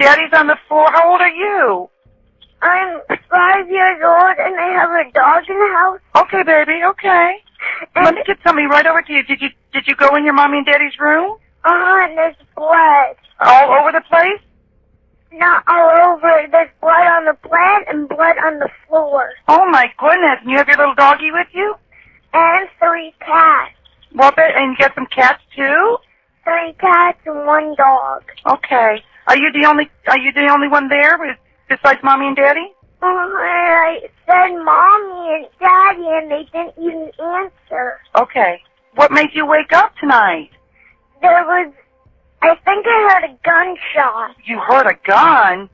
Daddy's on the floor. How old are you? I'm 5 years old and I have a dog in the house. Okay, baby, okay. Let me get somebody right over to you. Did you go in your mommy and daddy's room? And there's blood. All over the place? Not all over. There's blood on the plant and blood on the floor. Oh my goodness. And you have your little doggie with you? And 3 cats. Well, and you got some cats too? 3 cats and 1 dog. Okay. Are you the only one there besides mommy and daddy? I said mommy and daddy and they didn't even answer. Okay. What made you wake up tonight? I think I heard a gunshot. You heard a gun?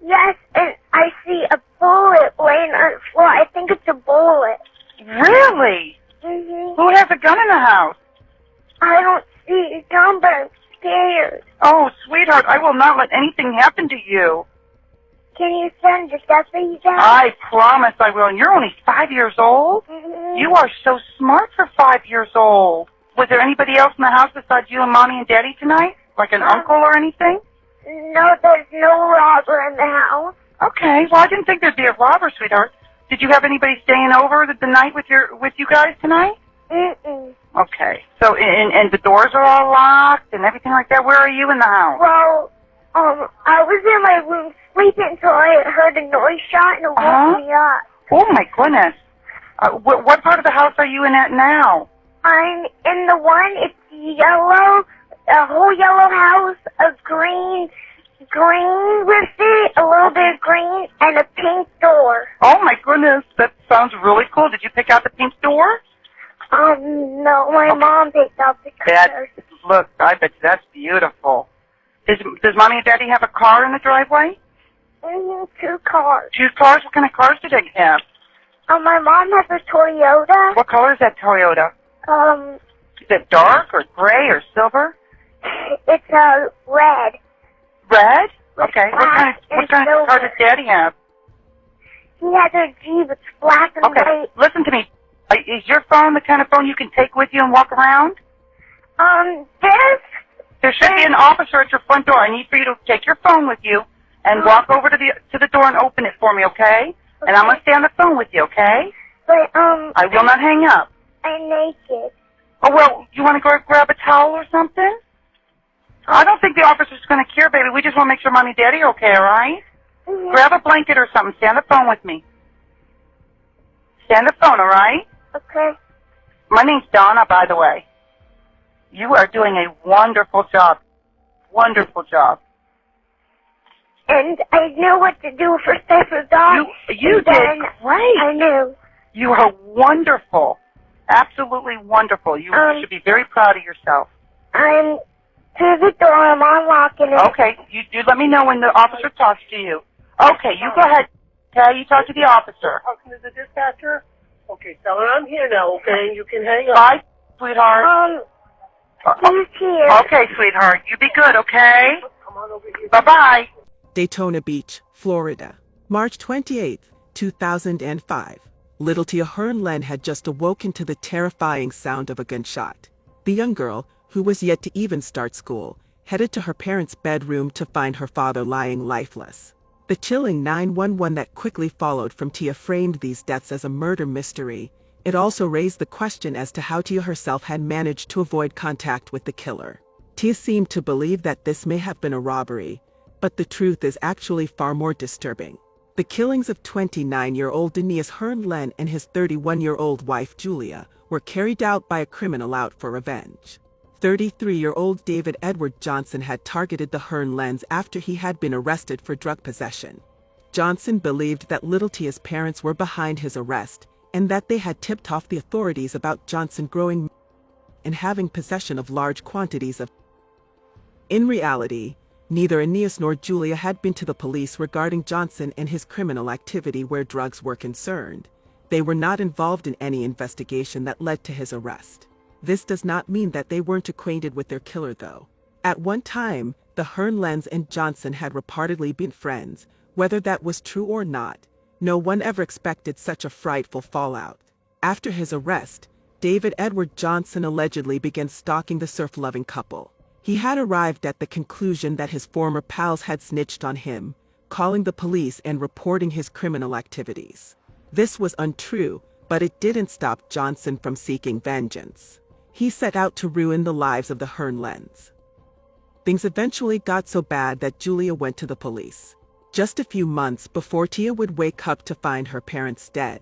Yes, and I see a bullet laying on the floor. I think it's a bullet. Really? Mm-hmm. Who has a gun in the house? I don't see a gun, but I'm scared. Oh, sweetheart, I will not let anything happen to you. Can you send the deputies out? I promise I will. And you're only 5 years old? Mm-hmm. You are so smart for 5 years old. Was there anybody else in the house besides you and mommy and daddy tonight? Like an uncle or anything? No, there's no robber in the house. Okay, well, I didn't think there'd be a robber, sweetheart. Did you have anybody staying over the night with you guys tonight? Mm-mm. Okay, so and the doors are all locked and everything like that. Where are you in the house? Well, I was in my room sleeping until I heard a noise shot and it woke me up. Oh my goodness! What part of the house are you in at now? I'm in the one. It's yellow. A whole yellow house, a green with it, a little bit of green, and a pink door. Oh my goodness, that sounds really cool. Did you pick out the pink door? No, my mom picked out the colors. Look, I bet that's beautiful. Does mommy and daddy have a car in the driveway? 2 cars. 2 cars? What kind of cars do they have? My mom has a Toyota. What color is that Toyota? Is it dark or gray or silver? It's red. Red? Okay. What kind of car does Daddy have? He has a Jeep. It's black and white. Listen to me. Is your phone the kind of phone you can take with you and walk around? There should be an officer at your front door. I need for you to take your phone with you and walk over to the door and open it for me, okay? And I'm gonna stay on the phone with you, okay? But I will not hang up. I'm naked. Oh well, you want to go grab a towel or something? I don't think the officer's going to care, baby. We just want to make sure mommy and daddy are okay, all right? Mm-hmm. Grab a blanket or something. Stay on the phone with me. Stay on the phone, all right? Okay. My name's Donna, by the way. You are doing a wonderful job. Wonderful job. And I knew what to do for safer dogs. You did great. I knew. You are wonderful. Absolutely wonderful. You should be very proud of yourself. I'm to the door. I'm unlocking it. Okay. You let me know when the officer talks to you. Okay, you go ahead. Okay, you talk to the officer. Talking to the dispatcher? Okay, tell her I'm here now, okay? You can hang up. Bye, sweetheart. He's here. Okay, sweetheart. You be good, okay? Come on over here. Bye-bye. Daytona Beach, Florida, March 28, 2005. Little Tia Hearn-Len had just awoken to the terrifying sound of a gunshot. The young girl, who was yet to even start school, headed to her parents' bedroom to find her father lying lifeless. The chilling 911 that quickly followed from Tia framed these deaths as a murder mystery. It also raised the question as to how Tia herself had managed to avoid contact with the killer. Tia seemed to believe that this may have been a robbery, but the truth is actually far more disturbing. The killings of 29-year-old Denise Hearn-Len and his 31-year-old wife Julia were carried out by a criminal out for revenge. 33-year-old David Edward Johnson had targeted the Hearn-Lens after he had been arrested for drug possession. Johnson believed that little Tia's parents were behind his arrest and that they had tipped off the authorities about Johnson growing and having possession of large quantities of. In reality, neither Aeneas nor Julia had been to the police regarding Johnson and his criminal activity where drugs were concerned. They were not involved in any investigation that led to his arrest. This does not mean that they weren't acquainted with their killer, though. At one time, the Hearn-Lens and Johnson had reportedly been friends. Whether that was true or not, no one ever expected such a frightful fallout. After his arrest, David Edward Johnson allegedly began stalking the surf-loving couple. He had arrived at the conclusion that his former pals had snitched on him, calling the police and reporting his criminal activities. This was untrue, but it didn't stop Johnson from seeking vengeance. He set out to ruin the lives of the Hernlens. Things eventually got so bad that Julia went to the police. Just a few months before Tia would wake up to find her parents dead,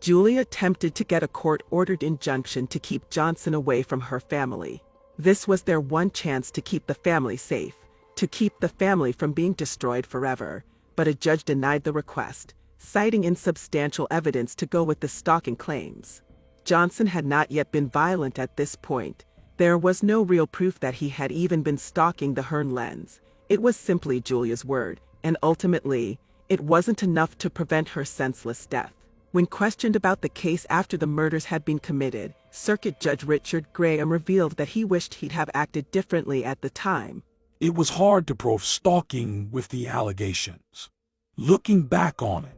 Julia attempted to get a court-ordered injunction to keep Johnson away from her family. This was their one chance to keep the family safe, to keep the family from being destroyed forever, but a judge denied the request, citing insubstantial evidence to go with the stalking claims. Johnson had not yet been violent at this point. There was no real proof that he had even been stalking the Hernlens. It was simply Julia's word, and ultimately, it wasn't enough to prevent her senseless death. When questioned about the case after the murders had been committed, Circuit Judge Richard Graham revealed that he wished he'd have acted differently at the time. It was hard to prove stalking with the allegations. Looking back on it,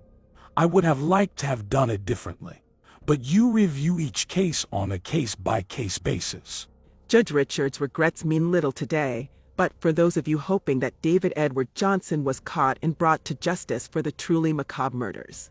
I would have liked to have done it differently. But you review each case on a case-by-case basis. Judge Richard's regrets mean little today, but for those of you hoping that David Edward Johnson was caught and brought to justice for the truly macabre murders,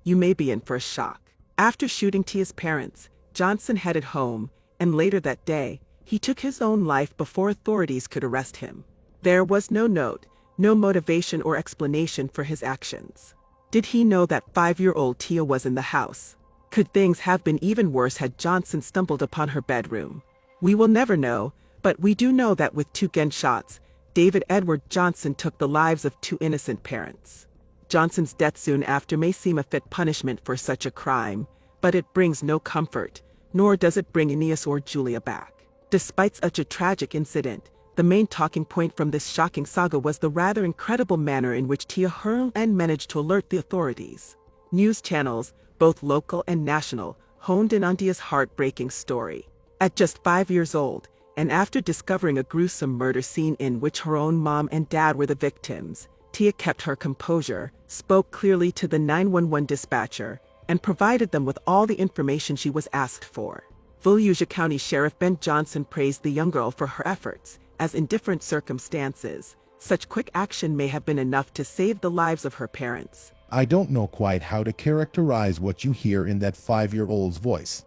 you may be in for a shock. After shooting Tia's parents, Johnson headed home, and later that day, he took his own life before authorities could arrest him. There was no note, no motivation or explanation for his actions. Did he know that 5-year-old Tia was in the house? Could things have been even worse had Johnson stumbled upon her bedroom? We will never know, but we do know that with 2 gunshots, David Edward Johnson took the lives of 2 innocent parents. Johnson's death soon after may seem a fit punishment for such a crime, but it brings no comfort, nor does it bring Aeneas or Julia back. Despite such a tragic incident, the main talking point from this shocking saga was the rather incredible manner in which Tia Hernlens managed to alert the authorities. News channels, both local and national, honed in on Tia's heartbreaking story. At just 5 years old, and after discovering a gruesome murder scene in which her own mom and dad were the victims, Tia kept her composure, spoke clearly to the 911 dispatcher, and provided them with all the information she was asked for. Volusia County Sheriff Ben Johnson praised the young girl for her efforts, as in different circumstances, such quick action may have been enough to save the lives of her parents. I don't know quite how to characterize what you hear in that 5-year-old's voice.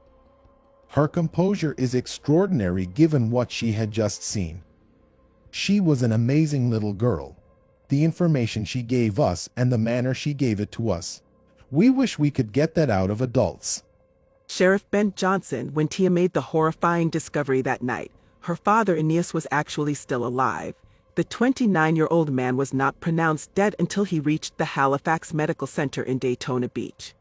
Her composure is extraordinary given what she had just seen. She was an amazing little girl. The information she gave us and the manner she gave it to us. We wish we could get that out of adults. Sheriff Ben Johnson, when Tia made the horrifying discovery that night, her father Aeneas was actually still alive. The 29-year-old man was not pronounced dead until he reached the Halifax Medical Center in Daytona Beach.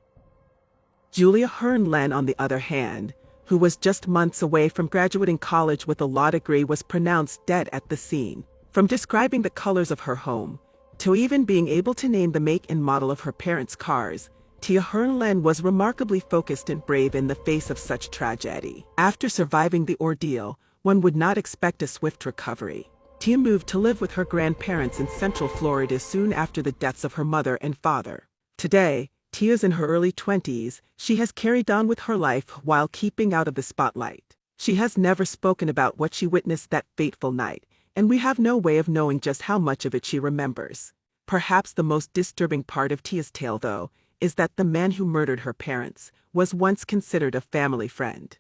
Julia Hernlens, on the other hand, who was just months away from graduating college with a law degree, was pronounced dead at the scene. From describing the colors of her home, to even being able to name the make and model of her parents' cars, Tia Hernlens was remarkably focused and brave in the face of such tragedy. After surviving the ordeal, one would not expect a swift recovery. Tia moved to live with her grandparents in Central Florida soon after the deaths of her mother and father. Today, Tia's in her early 20s. She has carried on with her life while keeping out of the spotlight. She has never spoken about what she witnessed that fateful night, and we have no way of knowing just how much of it she remembers. Perhaps the most disturbing part of Tia's tale, though, is that the man who murdered her parents was once considered a family friend.